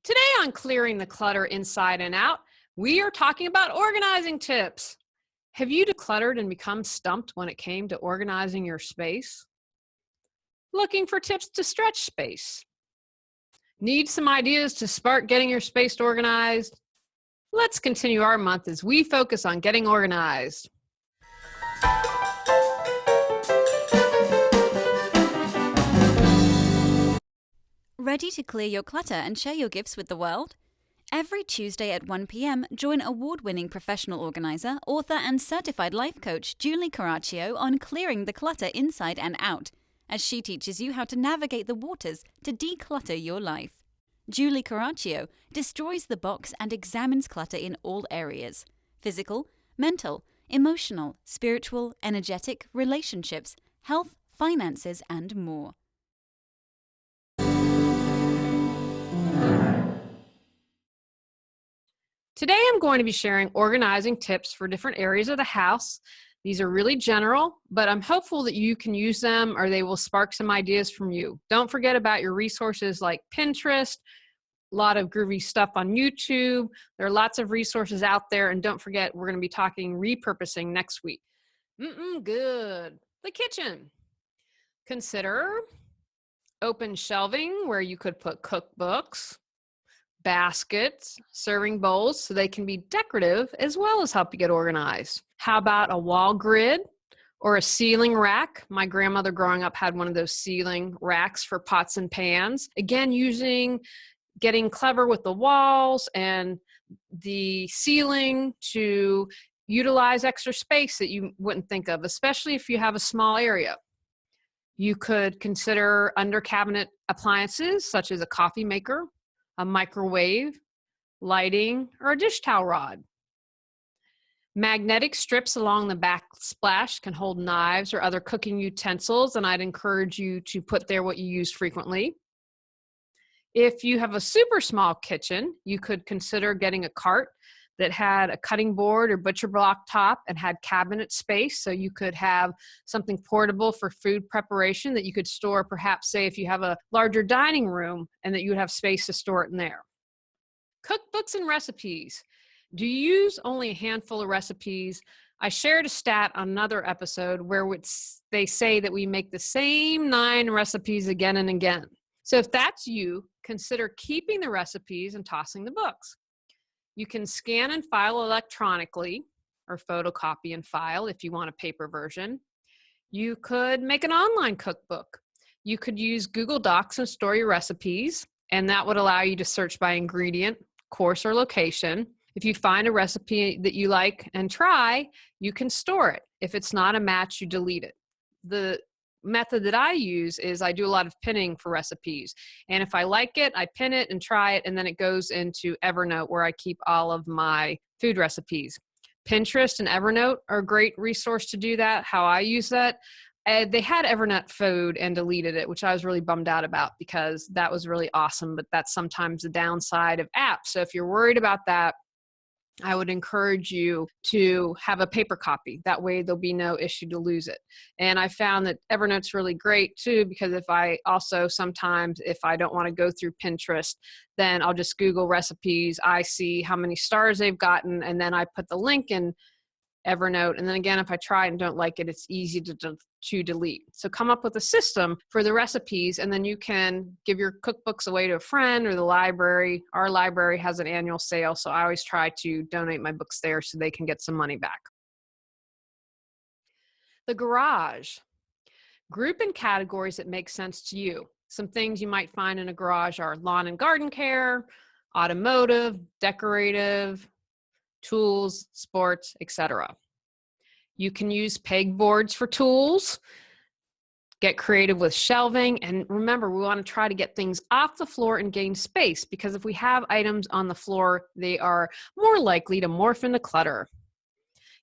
Today on Clearing the Clutter Inside and Out, we are talking about organizing tips. Have you decluttered and become stumped when it came to organizing your space? Looking for tips to stretch space? Need some ideas to spark getting your space organized? Let's continue our month as we focus on getting organized. Ready to clear your clutter and share your gifts with the world? Every Tuesday at 1 p.m., join award-winning professional organizer, author, and certified life coach Julie Coraccio on clearing the clutter inside and out, as she teaches you how to navigate the waters to declutter your life. Julie Coraccio destroys the box and examines clutter in all areas: physical, mental, emotional, spiritual, energetic, relationships, health, finances, and more. Today I'm going to be sharing organizing tips for different areas of the house. These are really general, but I'm hopeful that you can use them or they will spark some ideas from you. Don't forget about your resources like Pinterest, a lot of groovy stuff on YouTube. There are lots of resources out there, and don't forget we're going to be talking repurposing next week. Good. The kitchen. Consider open shelving where you could put cookbooks, baskets, serving bowls, so they can be decorative as well as help you get organized. How about a wall grid or a ceiling rack? My grandmother growing up had one of those ceiling racks for pots and pans. Again, getting clever with the walls and the ceiling to utilize extra space that you wouldn't think of, especially if you have a small area. You could consider under cabinet appliances such as a coffee maker, a microwave, lighting, or a dish towel rod. Magnetic strips along the backsplash can hold knives or other cooking utensils, and I'd encourage you to put there what you use frequently. If you have a super small kitchen, you could consider getting a cart that had a cutting board or butcher block top and had cabinet space, so you could have something portable for food preparation that you could store, perhaps say if you have a larger dining room, and that you would have space to store it in there. Cookbooks and recipes. Do you use only a handful of recipes? I shared a stat on another episode where they say that we make the same 9 recipes again and again. So if that's you, consider keeping the recipes and tossing the books. You can scan and file electronically or photocopy and file if you want a paper version. You could make an online cookbook. You could use Google Docs and store your recipes, and that would allow you to search by ingredient, course, or location. If you find a recipe that you like and try, you can store it. If it's not a match, you delete it. The method that I use is I do a lot of pinning for recipes. And if I like it, I pin it and try it, and then it goes into Evernote where I keep all of my food recipes. Pinterest and Evernote are a great resource to do that. How I use that, they had Evernote Food and deleted it, which I was really bummed out about because that was really awesome, but that's sometimes the downside of apps. So if you're worried about that, I would encourage you to have a paper copy. That way there'll be no issue to lose it. And I found that Evernote's really great too, because if I don't want to go through Pinterest, then I'll just Google recipes. I see how many stars they've gotten, and then I put the link in Evernote. And then again, if I try and don't like it, it's easy to delete. So come up with a system for the recipes, and then you can give your cookbooks away to a friend or the library. Our library has an annual sale, so I always try to donate my books there so they can get some money back. The garage. Group in categories that make sense to you. Some things you might find in a garage are lawn and garden care, automotive, decorative, tools, sports, etc. You can use pegboards for tools. Get creative with shelving. And remember, we want to try to get things off the floor and gain space, because if we have items on the floor, they are more likely to morph into clutter.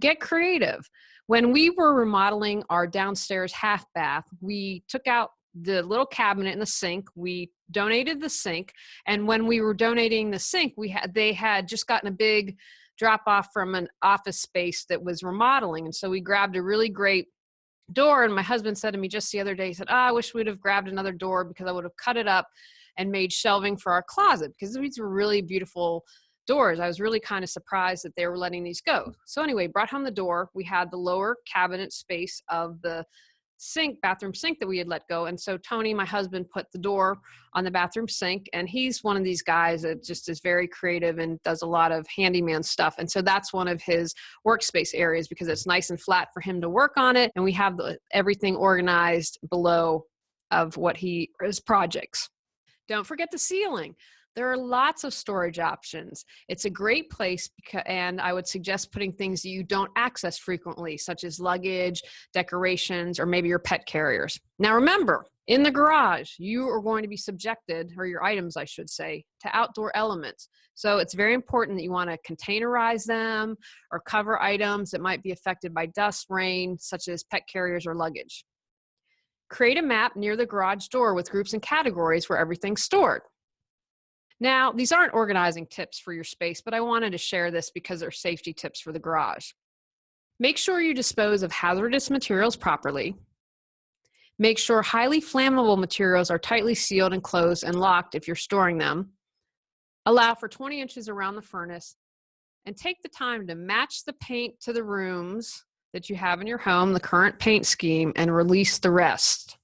Get creative. When we were remodeling our downstairs half bath, we took out the little cabinet in the sink. We donated the sink. And when we were donating the sink, they had just gotten a big drop off from an office space that was remodeling. And so we grabbed a really great door. And my husband said to me just the other day, he said, I wish we'd have grabbed another door because I would have cut it up and made shelving for our closet because these were really beautiful doors. I was really kind of surprised that they were letting these go. So anyway, brought home the door. We had the lower cabinet space of the bathroom sink that we had let go. And so Tony, my husband, put the door on the bathroom sink, and he's one of these guys that just is very creative and does a lot of handyman stuff. And so that's one of his workspace areas because it's nice and flat for him to work on it. And we have everything organized below of his projects. Don't forget the ceiling. There are lots of storage options. It's a great place, and I would suggest putting things that you don't access frequently, such as luggage, decorations, or maybe your pet carriers. Now remember, in the garage, you are going to be subjected, or your items, I should say, to outdoor elements. So it's very important that you want to containerize them or cover items that might be affected by dust, rain, such as pet carriers or luggage. Create a map near the garage door with groups and categories where everything's stored. Now, these aren't organizing tips for your space, but I wanted to share this because they're safety tips for the garage. Make sure you dispose of hazardous materials properly. Make sure highly flammable materials are tightly sealed and closed and locked if you're storing them. Allow for 20 inches around the furnace, and take the time to match the paint to the rooms that you have in your home, the current paint scheme, and release the rest.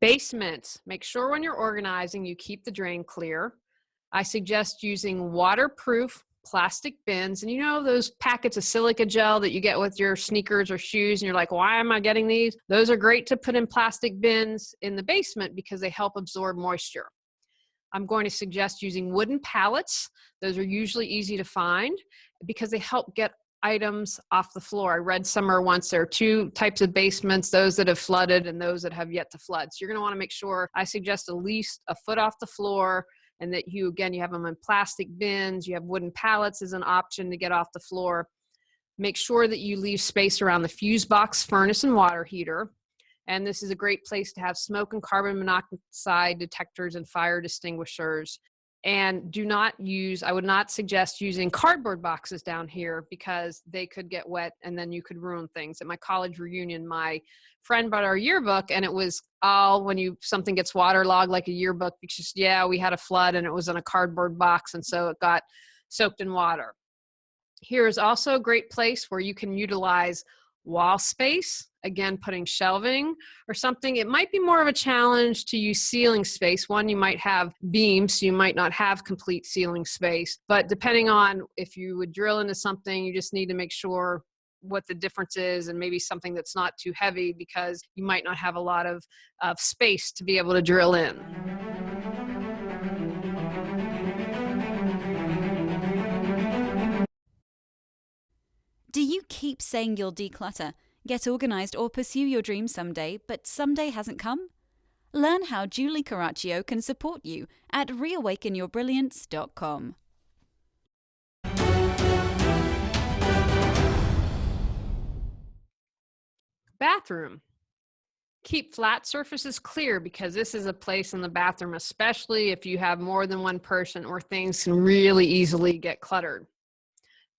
Basements. Make sure when you're organizing, you keep the drain clear. I suggest using waterproof plastic bins. And you know those packets of silica gel that you get with your sneakers or shoes, and you're like, why am I getting these? Those are great to put in plastic bins in the basement because they help absorb moisture. I'm going to suggest using wooden pallets. Those are usually easy to find because they help get items off the floor. I read somewhere once there are two types of basements, those that have flooded and those that have yet to flood. So you're going to want to make sure, I suggest at least a foot off the floor, and that you have them in plastic bins. You have wooden pallets as an option to get off the floor. Make sure that you leave space around the fuse box, furnace, and water heater. And this is a great place to have smoke and carbon monoxide detectors and fire extinguishers. And I would not suggest using cardboard boxes down here because they could get wet and then you could ruin things. At my college reunion, my friend brought our yearbook, and it was all when something gets waterlogged like a yearbook, because we had a flood and it was in a cardboard box, and so it got soaked in water. Here is also a great place where you can utilize wall space, again, putting shelving or something. It might be more of a challenge to use ceiling space. One, you might have beams, so you might not have complete ceiling space, but depending on if you would drill into something, you just need to make sure what the difference is, and maybe something that's not too heavy because you might not have a lot of space to be able to drill in. Do you keep saying you'll declutter, get organized, or pursue your dreams someday, but someday hasn't come? Learn how Julie Coraccio can support you at reawakenyourbrilliance.com. Bathroom. Keep flat surfaces clear because this is a place in the bathroom, especially if you have more than one person, or things can really easily get cluttered.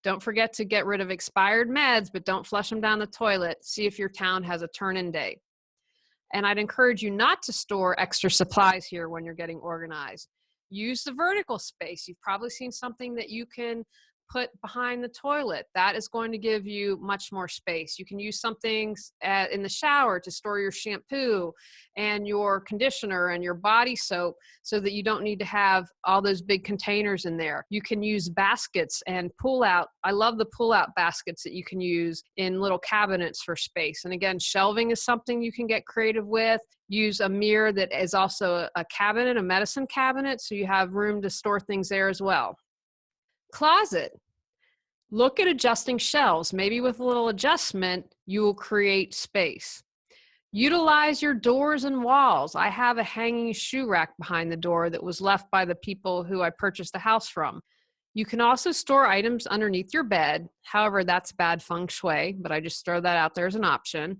Don't forget to get rid of expired meds, but don't flush them down the toilet. See if your town has a turn-in day. And I'd encourage you not to store extra supplies here when you're getting organized. Use the vertical space. You've probably seen something that you can put behind the toilet. That is going to give you much more space. You can use something in the shower to store your shampoo and your conditioner and your body soap so that you don't need to have all those big containers in there. You can use baskets and pull out. I love the pull out baskets that you can use in little cabinets for space. And again, shelving is something you can get creative with. Use a mirror that is also a cabinet, a medicine cabinet, so you have room to store things there as well. Closet. Look at adjusting shelves. Maybe with a little adjustment, you will create space. Utilize your doors and walls. I have a hanging shoe rack behind the door that was left by the people who I purchased the house from. You can also store items underneath your bed. However, that's bad feng shui, but I just throw that out there as an option.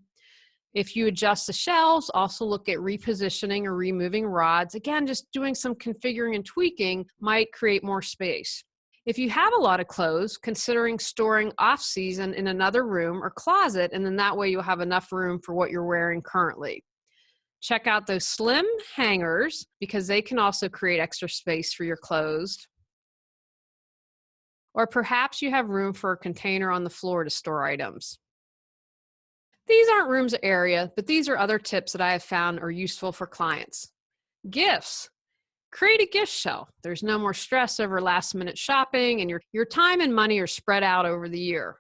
If you adjust the shelves, also look at repositioning or removing rods. Again, just doing some configuring and tweaking might create more space. If you have a lot of clothes, considering storing off-season in another room or closet, and then that way you'll have enough room for what you're wearing currently. Check out those slim hangers because they can also create extra space for your clothes. Or perhaps you have room for a container on the floor to store items. These aren't rooms or area, but these are other tips that I have found are useful for clients. Gifts. Create a gift shelf. There's no more stress over last minute shopping, and your time and money are spread out over the year.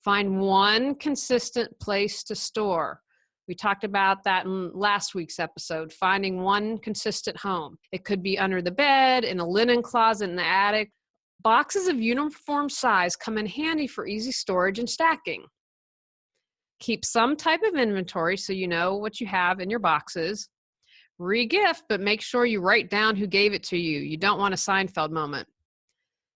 Find one consistent place to store. We talked about that in last week's episode, finding one consistent home. It could be under the bed, in a linen closet in the attic. Boxes of uniform size come in handy for easy storage and stacking. Keep some type of inventory so you know what you have in your boxes. Re-gift, but make sure you write down who gave it to you. You don't want a Seinfeld moment.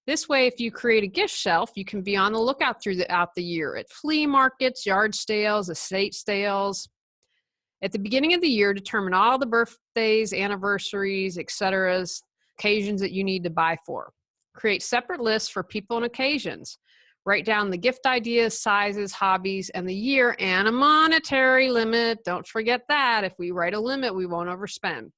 This way, if you create a gift shelf, you can be on the lookout throughout the year at flea markets, yard sales, estate sales. At the beginning of the year, determine all the birthdays, anniversaries, etc., occasions that you need to buy for. Create separate lists for people and occasions. Write down the gift ideas, sizes, hobbies, and the year, and a monetary limit. Don't forget that. If we write a limit, we won't overspend.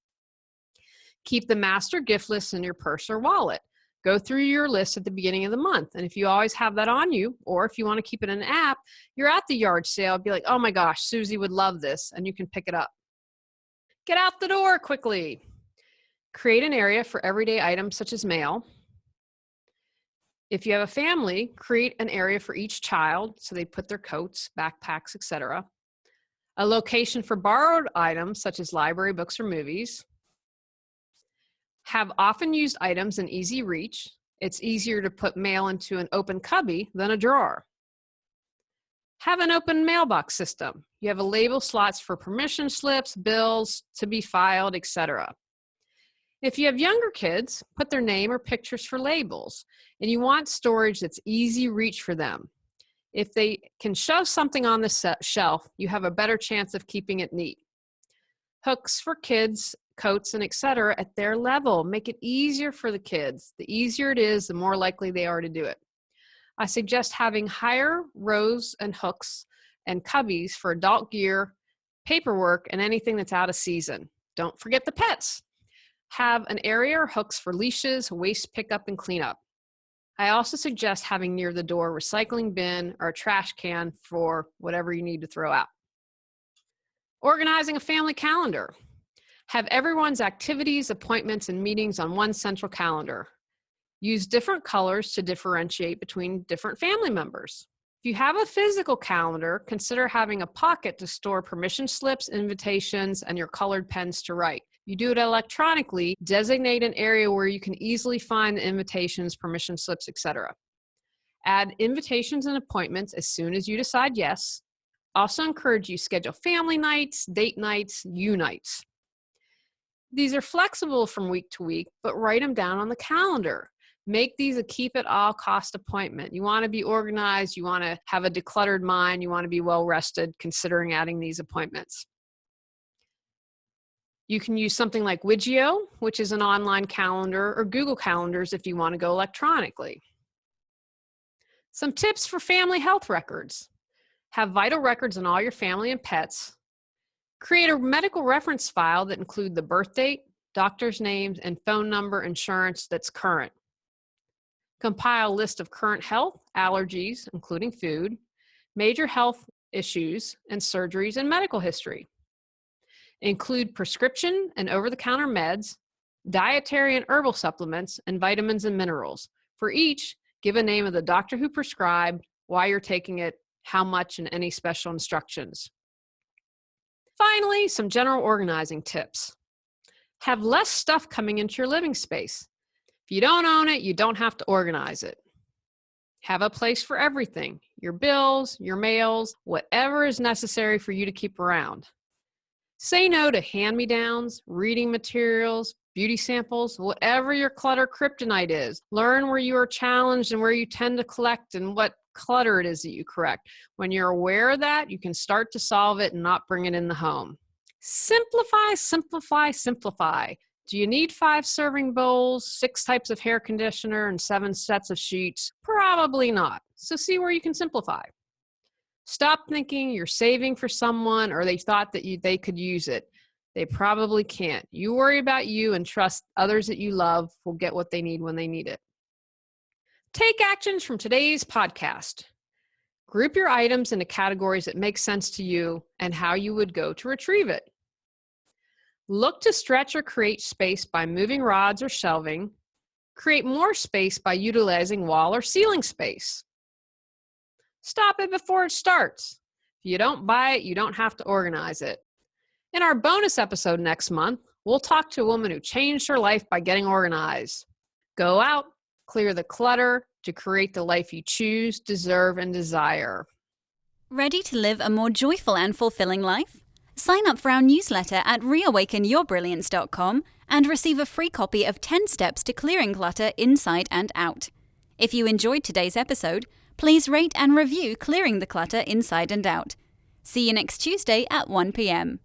Keep the master gift list in your purse or wallet. Go through your list at the beginning of the month. And if you always have that on you, or if you want to keep it in an app, you're at the yard sale, be like, oh my gosh, Susie would love this, and you can pick it up. Get out the door quickly. Create an area for everyday items such as mail. If you have a family, create an area for each child so they put their coats, backpacks, etc. A location for borrowed items such as library books or movies. Have often used items in easy reach. It's easier to put mail into an open cubby than a drawer. Have an open mailbox system. You have a label slots for permission slips, bills to be filed, etc. If you have younger kids, put their name or pictures for labels, and you want storage that's easy reach for them. If they can shove something on the shelf, you have a better chance of keeping it neat. Hooks for kids, coats, and etc. at their level. Make it easier for the kids. The easier it is, the more likely they are to do it. I suggest having higher rows and hooks and cubbies for adult gear, paperwork, and anything that's out of season. Don't forget the pets. Have an area or hooks for leashes, waste pickup, and cleanup. I also suggest having near the door a recycling bin or a trash can for whatever you need to throw out. Organizing a family calendar. Have everyone's activities, appointments, and meetings on one central calendar. Use different colors to differentiate between different family members. If you have a physical calendar, consider having a pocket to store permission slips, invitations, and your colored pens to write. You do it electronically, designate an area where you can easily find the invitations, permission slips, etc. Add invitations and appointments as soon as you decide yes. Also encourage you schedule family nights, date nights, you nights. These are flexible from week to week, but write them down on the calendar. Make these a keep at all cost appointment. You want to be organized, you want to have a decluttered mind, you want to be well rested considering adding these appointments. You can use something like Widgeo, which is an online calendar, or Google Calendars if you want to go electronically. Some tips for family health records. Have vital records on all your family and pets. Create a medical reference file that include the birth date, doctor's names, and phone number insurance that's current. Compile a list of current health, allergies, including food, major health issues and surgeries, and medical history. Include prescription and over-the-counter meds, dietary and herbal supplements, and vitamins and minerals. For each, give a name of the doctor who prescribed, why you're taking it, how much, and any special instructions. Finally, some general organizing tips. Have less stuff coming into your living space. If you don't own it, you don't have to organize it. Have a place for everything, your bills, your mails, whatever is necessary for you to keep around. Say no to hand-me-downs, reading materials, beauty samples, whatever your clutter kryptonite is. Learn where you are challenged and where you tend to collect and what clutter it is that you correct. When you're aware of that, you can start to solve it and not bring it in the home. Simplify, simplify, simplify. Do you need 5 serving bowls, 6 types of hair conditioner, and 7 sets of sheets? Probably not. So see where you can simplify. Stop thinking you're saving for someone or they thought that they could use it. They probably can't. You worry about you and trust others that you love will get what they need when they need it. Take actions from today's podcast. Group your items into categories that make sense to you and how you would go to retrieve it. Look to stretch or create space by moving rods or shelving. Create more space by utilizing wall or ceiling space. Stop it before it starts. If you don't buy it, you don't have to organize it. In our bonus episode next month, we'll talk to a woman who changed her life by getting organized. Go out, clear the clutter to create the life you choose, deserve, and desire. Ready to live a more joyful and fulfilling life? Sign up for our newsletter at reawakenyourbrilliance.com and receive a free copy of 10 Steps to Clearing Clutter Inside and Out. If you enjoyed today's episode, please rate and review Clearing the Clutter Inside and Out. See you next Tuesday at 1 p.m.